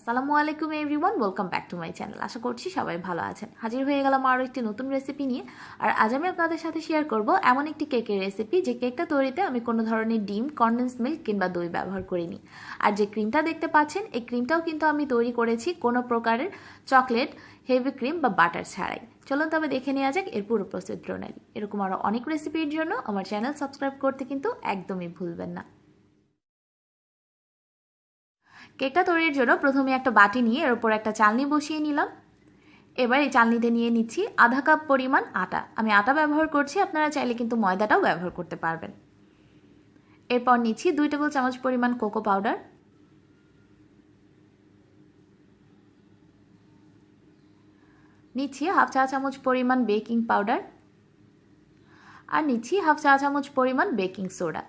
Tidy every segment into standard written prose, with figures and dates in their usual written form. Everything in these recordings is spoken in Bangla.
আসসালামু আলাইকুম everyone, welcome back to my channel. আশা করছি সবাই ভালো আছেন। হাজির হয়ে গেলাম আরও একটি নতুন রেসিপি নিয়ে। আর আজ আমি আপনাদের সাথে শেয়ার করব এমন একটি কেকের রেসিপি যে কেকটা তৈরিতে আমি কোনো ধরনের ডিম, কনডেন্স মিল্ক কিংবা দই ব্যবহার করিনি। আর যে ক্রিমটা দেখতে পাচ্ছেন এই ক্রিমটাও কিন্তু আমি তৈরি করেছি কোনো প্রকারের চকলেট, হেভি ক্রিম বা বাটার ছাড়াই। চলুন তবে দেখে নেওয়া যাক এর পুরো প্রসিডিউরটি। এরকম আরও অনেক রেসিপির জন্য আমার চ্যানেল সাবস্ক্রাইব করতে কিন্তু একদমই ভুলবেন না। কেকটা তৈরির জন্য প্রথমে একটা বাটি নিয়ে এর উপর একটা চালনি বসিয়ে নিলাম। এবার এই চালনিতে নিয়ে নিচ্ছি আধা কাপ পরিমাণ আটা। আমি আটা ব্যবহার করছি, আপনারা চাইলে কিন্তু ময়দাটাও ব্যবহার করতে পারবেন। এরপর নিচ্ছি 2 টেবিল চামচ পরিমাণ কোকো পাউডার, নিচ্ছি হাফ চা চামচ পরিমাণ বেকিং পাউডার, আর নিচ্ছি হাফ চা চামচ পরিমাণ বেকিং সোডা।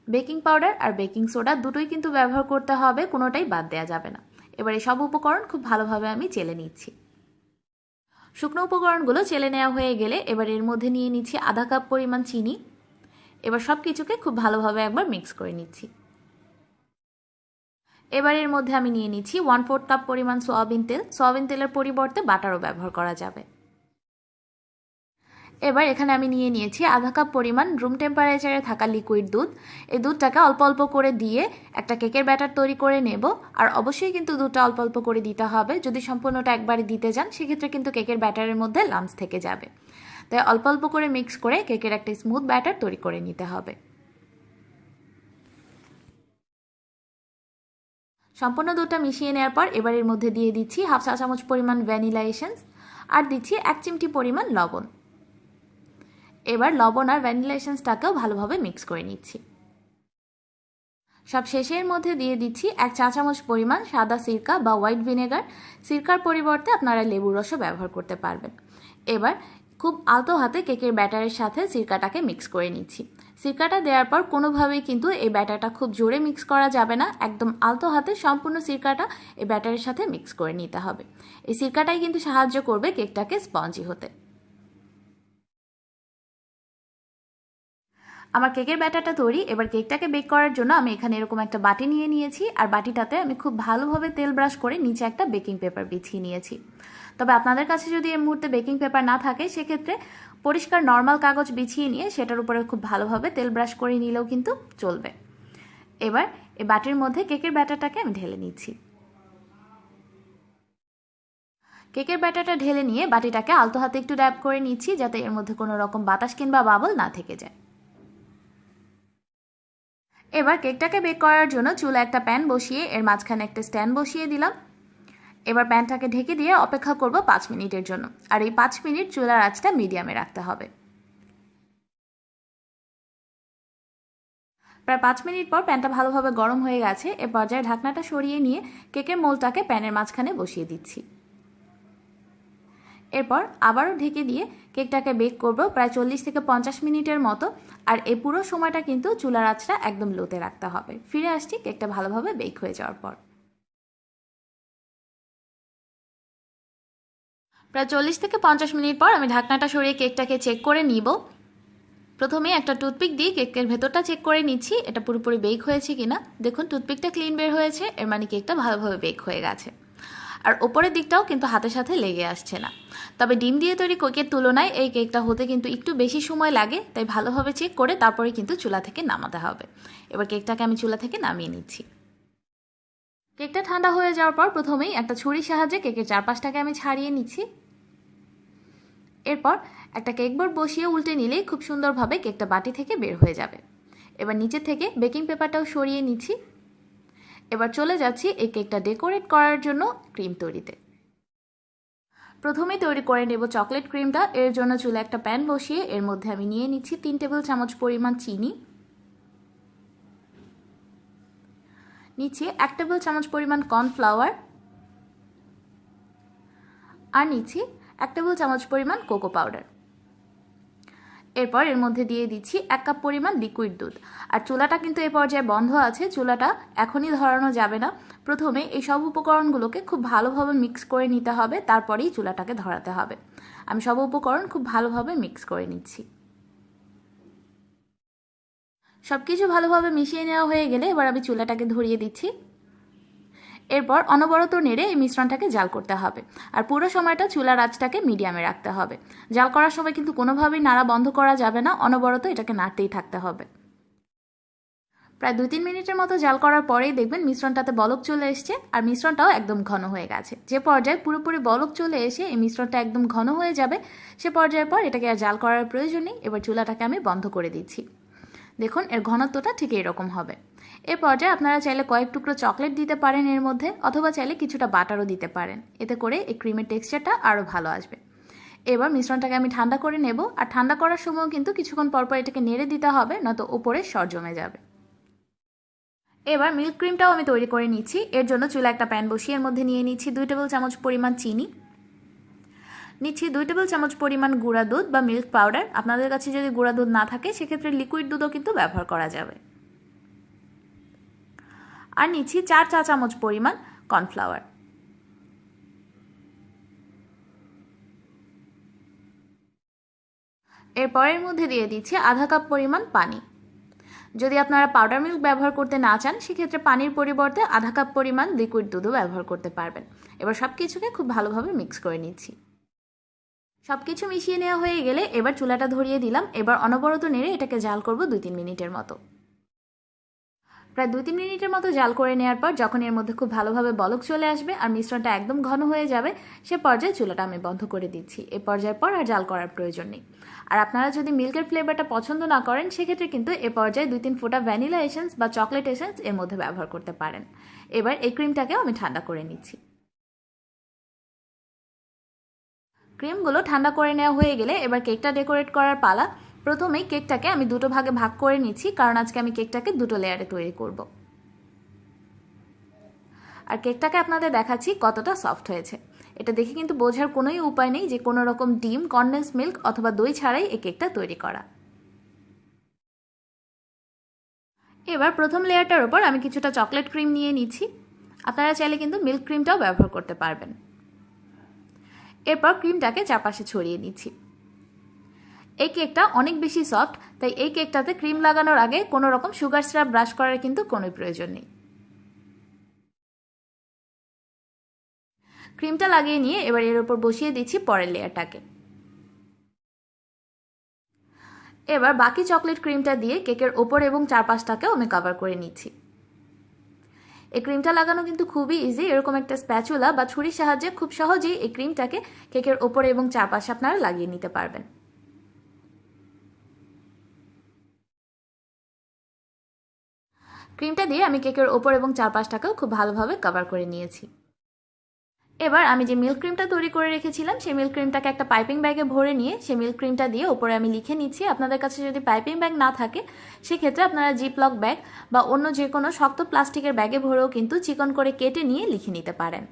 বেকিং পাউডার আর বেকিং সোডা দুটোই কিন্তু ব্যবহার করতে হবে, কোনোটাই বাদ দেওয়া যাবে না। এবার এই সব উপকরণ খুব ভালোভাবে আমি চেলে নিচ্ছি। শুকনো উপকরণগুলো চেলে নেওয়া হয়ে গেলে এবার এর মধ্যে নিয়ে নিচ্ছি আধা কাপ পরিমাণ চিনি। এবার সব কিছুকে খুব ভালোভাবে একবার মিক্স করে নিচ্ছি। এবার এর মধ্যে আমি নিয়ে নিচ্ছি 1/4 কাপ পরিমাণ সয়াবিন তেল। সয়াবিন তেলের পরিবর্তে বাটারও ব্যবহার করা যাবে। এবার এখানে আমি নিয়ে নিয়েছি আধা কাপ পরিমাণ রুম টেম্পারেচারে থাকা লিকুইড দুধ। এই দুধটাকে অল্প অল্প করে দিয়ে একটা কেকের ব্যাটার তৈরি করে নেব। আর অবশ্যই কিন্তু দুধটা অল্প অল্প করে দিতে হবে। যদি সম্পূর্ণটা একবারে দিতে যান সেক্ষেত্রে কিন্তু কেকের ব্যাটারের মধ্যে লাম্পস থেকে যাবে। তাই অল্প অল্প করে মিক্স করে কেকের একটা স্মুথ ব্যাটার তৈরি করে নিতে হবে। সম্পূর্ণ দুধটা মিশিয়ে নেওয়ার পর এবার এর মধ্যে দিয়ে দিচ্ছি হাফ চা চামচ পরিমাণ ভ্যানিলা এসেন্স, আর দিচ্ছি 1 চিমটি পরিমাণ লবণ। এবার লবণ আর ভ্যানিলা এসেন্সটাকেও ভালোভাবে মিক্স করে নিচ্ছি। সব শেষের মধ্যে দিয়ে দিচ্ছি 1 চা চামচ পরিমাণ সাদা সিরকা বা হোয়াইট ভিনেগার। সিরকার পরিবর্তে আপনারা লেবুর রসও ব্যবহার করতে পারবেন। এবার খুব আলতো হাতে কেকের ব্যাটারের সাথে সিরকাটাকে মিক্স করে নিচ্ছি। সিরকাটা দেওয়ার পর কোনোভাবেই কিন্তু এই ব্যাটারটা খুব জোরে মিক্স করা যাবে না, একদম আলতো হাতে সম্পূর্ণ সিরকাটা এই ব্যাটারের সাথে মিক্স করে নিতে হবে। এই সিরকাটাই কিন্তু সাহায্য করবে কেকটাকে স্পঞ্জি হতে। আমার কেকের ব্যাটারটা তৈরি। এবার কেকটাকে বেক করার জন্য আমি এখানে এরকম একটা বাটি নিয়ে নিয়েছি, আর বাটিটাতে আমি খুব ভালোভাবে তেল ব্রাশ করে নিচে একটা বেকিং পেপার বিছিয়ে নিয়েছি। তবে আপনাদের কাছে যদি এই মুহূর্তে বেকিং পেপার না থাকে সেক্ষেত্রে পরিষ্কার নর্মাল কাগজ বিছিয়ে নিয়ে সেটার উপরে খুব ভালোভাবে তেল ব্রাশ করে নিলেও কিন্তু চলবে। এবার এই বাটির মধ্যে কেকের ব্যাটারটাকে আমি ঢেলে নিচ্ছি। কেকের ব্যাটারটা ঢেলে নিয়ে বাটিটাকে আলতো হাতে একটু ড্যাব করে নিচ্ছি যাতে এর মধ্যে কোনো রকম বাতাস কিংবা বাবল না থেকে যায়। এবার কেকটাকে বেক করার জন্য চুলা একটা প্যান বসিয়ে এর মাঝখানে একটা স্ট্যান্ড বসিয়ে দিলাম। এবার প্যানটাকে ঢেকে দিয়ে অপেক্ষা করব 5 মিনিটের জন্য। আর এই 5 মিনিট চুলার আঁচটা মিডিয়ামে রাখতে হবে। প্রায় 5 মিনিট পর প্যানটা ভালোভাবে গরম হয়ে গেছে। এ পর্যায়ে ঢাকনাটা সরিয়ে নিয়ে কেকের মোলটাকে প্যানের মাঝখানে বসিয়ে দিচ্ছি। এরপর আবারও ঢেকে দিয়ে কেকটাকে বেক করব প্রায় 40 থেকে 50 মিনিটের মতো। আর এই পুরো সময়টা কিন্তু চুলার আঁচটা একদম লোতে রাখতে হবে। ফিরে আসছি কেকটা ভালোভাবে বেক হয়ে যাওয়ার পর। প্রায় 40 থেকে 50 মিনিট পর আমি ঢাকনাটা সরিয়ে কেকটাকে চেক করে নিব। প্রথমে একটা টুথপিক দিয়ে কেকের ভেতরটা চেক করে নিচ্ছি এটা পুরোপুরি বেক হয়েছে কিনা। দেখুন টুথপিকটা ক্লিন বের হয়েছে, এর মানে কেকটা ভালোভাবে বেক হয়ে গেছে। আর ওপরের দিকটাও কিন্তু হাতের সাথে লেগে আসছে না। তবে ডিম দিয়ে তৈরি কেকের তুলনায় এই কেকটা হতে কিন্তু একটু বেশি সময় লাগে, তাই ভালোভাবে চেক করে তারপরে কিন্তু চুলা থেকে নামাতে হবে। এবার কেকটাকে আমি চুলা থেকে নামিয়ে নিচ্ছি। কেকটা ঠান্ডা হয়ে যাওয়ার পর প্রথমেই একটা ছুরির সাহায্যে কেকের চারপাশটাকে আমি ছাড়িয়ে নিচ্ছি। এরপর একটা কেক বোর্ড বসিয়ে উল্টে নিলেই খুব সুন্দরভাবে কেকটা বাটি থেকে বের হয়ে যাবে। এবার নিচে থেকে বেকিং পেপারটাও সরিয়ে নিচ্ছি। এবার চলে যাচ্ছি এই কেকটা ডেকোরেট করার জন্য ক্রিম তৈরিতে। প্রথমেই তৈরি করে নেব চকলেট ক্রিমটা। এর জন্য চুলে একটা প্যান বসিয়ে এর মধ্যে আমি নিয়ে নিচ্ছি 3 টেবিল চামচ পরিমাণ চিনি, নিচ্ছি 1 টেবিল চামচ পরিমাণ কর্নফ্লাওয়ার, আর নিচ্ছি 1 টেবিল চামচ পরিমাণ কোকো পাউডার। এরপর এর মধ্যে দিয়ে দিচ্ছি 1 কাপ পরিমাণ লিকুইড দুধ। আর চুলাটা কিন্তু এই পর্যায়ে বন্ধ আছে, চুলাটা এখনই ধরানো যাবে না। প্রথমে এই সব উপকরণগুলোকে খুব ভালোভাবে মিক্স করে নিতে হবে, তারপরেই চুলাটাকে ধরাতে হবে। আমি সব উপকরণ খুব ভালোভাবে মিক্স করে নিচ্ছি। সব কিছু ভালোভাবে মিশিয়ে নেওয়া হয়ে গেলে এবার আমি চুলাটাকে ধরিয়ে দিচ্ছি। এরপর অনবরত নেড়ে এই মিশ্রণটাকে জাল করতে হবে, আর পুরো সময়টা চুলার আঁচটাকে মিডিয়ামে রাখতে হবে। জাল করার সময় কিন্তু কোনোভাবেই নাড়া বন্ধ করা যাবে না, অনবরত এটাকে নাড়তেই থাকতে হবে। প্রায় 2-3 মিনিটের মতো জাল করার পরেই দেখবেন মিশ্রণটাতে বলক চলে এসছে, আর মিশ্রণটাও একদম ঘন হয়ে গেছে। যে পর্যায়ে পুরোপুরি বলক চলে এসে এই মিশ্রণটা একদম ঘন হয়ে যাবে, সে পর্যায়ের পর এটাকে আর জাল করার প্রয়োজন নেই। এবার চুলাটাকে আমি বন্ধ করে দিচ্ছি। দেখুন এর ঘনত্বটা ঠিক এরকম হবে। এ পর্যায়ে আপনারা চাইলে কয়েক টুকরো চকলেট দিতে পারেন এর মধ্যে, অথবা চাইলে কিছুটা বাটারও দিতে পারেন। এতে করে এই ক্রিমের টেক্সচারটা আরও ভালো আসবে। এবার মিশ্রণটাকে আমি ঠান্ডা করে নেব, আর ঠান্ডা করার সময়ও কিন্তু কিছুক্ষণ পরপর এটাকে নেড়ে দিতে হবে, নয়তো উপরে সর জমে যাবে। এবার মিল্ক ক্রিমটাও আমি তৈরি করে নিচ্ছি। এর জন্য চুলা একটা প্যান বসিয়ে এর মধ্যে নিয়ে নিচ্ছি 2 টেবিল চামচ পরিমাণ চিনি, নিচ্ছি 2 টেবিল চামচ পরিমাণ গুঁড়া দুধ বা মিল্ক পাউডার। আপনাদের কাছে যদি গুঁড়া দুধ না থাকে সেক্ষেত্রে লিকুইড দুধও কিন্তু ব্যবহার করা যাবে। আর নিচ্ছি 4 চা চামচ পরিমাণ কর্নফ্লাওয়ার। এরপর এর মধ্যে দিয়ে দিচ্ছি আধা কাপ পরিমাণ পানি। যদি আপনারা পাউডার মিল্ক ব্যবহার করতে না চান সেক্ষেত্রে পানির পরিবর্তে আধা কাপ পরিমাণ লিকুইড দুধও ব্যবহার করতে পারবেন। এবার সব কিছুকে খুব ভালোভাবে মিক্স করে নিচ্ছি। সব কিছু মিশিয়ে নেওয়া হয়ে গেলে এবার চুলাটা ধরিয়ে দিলাম। এবার অনবরত নেড়ে এটাকে জাল করব 2-3 মিনিটের মতো। প্রায় 2-3 মিনিটের মতো জাল করে নেওয়ার পর যখন এর মধ্যে খুব ভালোভাবে বলক চলে আসবে আর মিশ্রণটা একদম ঘন হয়ে যাবে, সে পর্যায়ে চুলাটা আমি বন্ধ করে দিচ্ছি। এ পর্যায়ের পর আর জাল করার প্রয়োজন নেই। আর আপনারা যদি মিল্কের ফ্লেভারটা পছন্দ না করেন সেক্ষেত্রে কিন্তু এ পর্যায়ে 2-3 ফোঁটা ভ্যানিলা এসেন্স বা চকলেট এসেন্স এর মধ্যে ব্যবহার করতে পারেন। এবার এই ক্রিমটাকেও আমি ঠান্ডা করে নিচ্ছি। ক্রিমগুলো ঠান্ডা করে নেওয়া হয়ে গেলে এবার কেকটা ডেকোরেট করার পালা। প্রথমেই কেকটাকে আমি দুটো ভাগে ভাগ করে নিচ্ছি, কারণ আজকে আমি কেকটাকে দুটো লেয়ারে তৈরি করব। আর কেকটাকে আপনাদের দেখাচ্ছি কতটা সফট হয়েছে। এটা দেখে কিন্তু বোঝার কোনোই উপায় নেই যে কোনো রকম ডিম, কনডেন্স মিল্ক অথবা দই ছাড়াই এই কেকটা তৈরি করা। এবার প্রথম লেয়ারটার উপর আমি কিছুটা চকলেট ক্রিম নিয়ে নিচ্ছি। আপনারা চাইলে কিন্তু মিল্ক ক্রিমটাও ব্যবহার করতে পারবেন। এরপর ক্রিমটাকে চারপাশে ছড়িয়ে নিচ্ছি। এই কেকটা অনেক বেশি সফট, তাই এই কেকটাতে ক্রিম লাগানোর আগে কোনো রকম সুগার সিরাপ ব্রাশ করার কিন্তু কোনো প্রয়োজন নেই। ক্রিমটা লাগিয়ে নিয়ে এবার এর উপর বসিয়ে দিচ্ছি পরের লেয়ারটাকে। এবার বাকি চকলেট ক্রিমটা দিয়ে কেকের ওপর এবং চারপাশটাকেও আমি কভার করে নিচ্ছি। এই ক্রিমটা লাগানো কিন্তু খুবই ইজি। এরকম একটা স্প্যাচুলা বা ছুরির সাহায্যে খুব সহজেই এই ক্রিমটাকে কেকের ওপরে এবং চারপাশে আপনারা লাগিয়ে নিতে পারবেন। ক্রিমটা দিয়ে আমি কেকের ওপর এবং চারপাশটাকেও খুব ভালোভাবে কভার করে নিয়েছি। এবার আমি যে মিল্ক ক্রিমটা তৈরি করে রেখেছিলাম সেই মিল্ক ক্রিমটাকে একটা পাইপিং ব্যাগে ভরে নিয়ে সেই মিল্ক ক্রিমটা দিয়ে উপরে আমি লিখে নিচ্ছি। আপনাদের কাছে যদি পাইপিং ব্যাগ না থাকে সেক্ষেত্রে আপনারা জিপলক ব্যাগ বা অন্য যে কোনো শক্ত প্লাস্টিকের ব্যাগে ভরেও কিন্তু চিকন করে কেটে নিয়ে লিখে নিতে পারেন।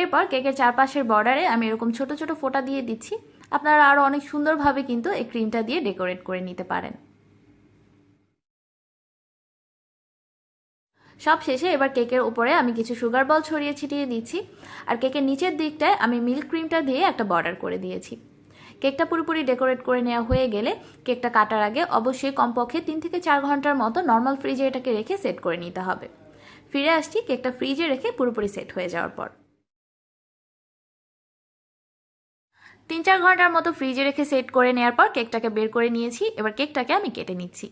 এরপর কেকের চারপাশের বর্ডারে আমি এরকম ছোট ছোট ফোঁটা দিয়ে দিচ্ছি। আপনারা আরও অনেক সুন্দরভাবে কিন্তু এই ক্রিমটা দিয়ে ডেকোরেট করে নিতে পারেন। সব শেষে এবার কেকের উপরে আমি কিছু সুগার বল ছড়িয়ে ছিটিয়ে দিচ্ছি, আর কেকের নিচের দিকটায় আমি মিল্ক ক্রিমটা দিয়ে একটা বর্ডার করে দিয়েছি। কেকটা পুরোপুরি ডেকোরেট করে নেওয়া হয়ে গেলে কেকটা কাটার আগে অবশ্যই কমপক্ষে 3 থেকে 4 ঘন্টার মতো নর্মাল ফ্রিজে এটাকে রেখে সেট করে নিতে হবে। ফিরে আসছি কেকটা ফ্রিজে রেখে পুরোপুরি সেট হয়ে যাওয়ার পর। 3-4 ঘন্টার মতো ফ্রিজে রেখে সেট করে নেওয়ার পর কেকটাকে বের করে নিয়েছি। এবার কেকটাকে আমি কেটে নিচ্ছি।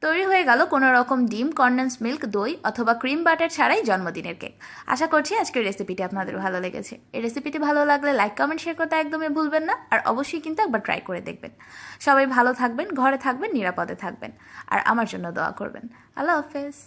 তৈরি হয়ে গেল কোনো রকম ডিম, কনডেন্স মিল্ক, দই অথবা ক্রিম বাটার ছাড়াই জন্মদিনের কেক। আশা করছি আজকের রেসিপিটি আপনাদের ভালো লেগেছে। এই রেসিপিটি ভালো লাগলে লাইক, কমেন্ট, শেয়ার করতে একদমই ভুলবেন না। আর অবশ্যই কিন্তু একবার ট্রাই করে দেখবেন। সবাই ভালো থাকবেন, ঘরে থাকবেন, নিরাপদে থাকবেন, আর আমার জন্য দোয়া করবেন। আল্লাহ হাফেজ।